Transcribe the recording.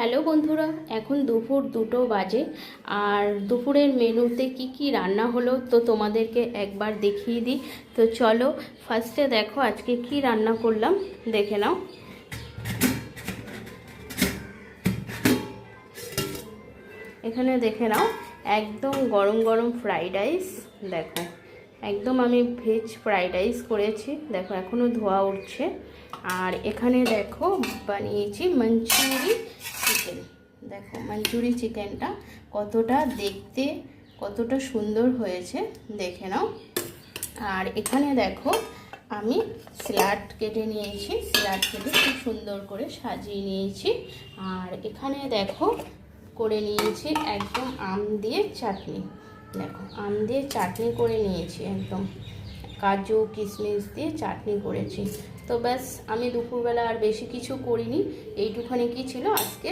Hello বন্ধুরা, এখন দুপুর 2টো বাজে। আর দুপুরের মেনুতে কি কি রান্না হলো তো তোমাদেরকে একবার দেখিয়ে দিই। তো চলো, ফার্স্টে দেখো আজকে কি রান্না করলাম, দেখে নাও। এখানে দেখে নাও, একদম গরম গরম ফ্রাইড রাইস। দেখো, একদম আমি ভেজ ফ্রাইড রাইস করেছি, দেখো এখনও ধোয়া উঠছে। আর এখানে দেখো বানিয়েছি মাঞ্চুরি চিকেন। দেখো মাঞ্চুরি চিকেনটা কতটা দেখতে, কতটা সুন্দর হয়েছে, দেখে নাও। আর এখানে দেখো আমি স্যালাড কেটে নিয়েছি, স্যালাড কেটে খুব সুন্দর করে সাজিয়ে নিয়েছি। আর এখানে দেখো করে নিয়েছি একদম আম দিয়ে চাটনি। দেখো আম দিয়ে চাটনি করে নিয়েছি, একদম কাজু কিশমিশ দিয়ে চাটনি করেছি। তো ব্যাস, আমি দুপুরবেলা আর বেশি কিছু করিনি, এইটুখানি কি ছিল আজকে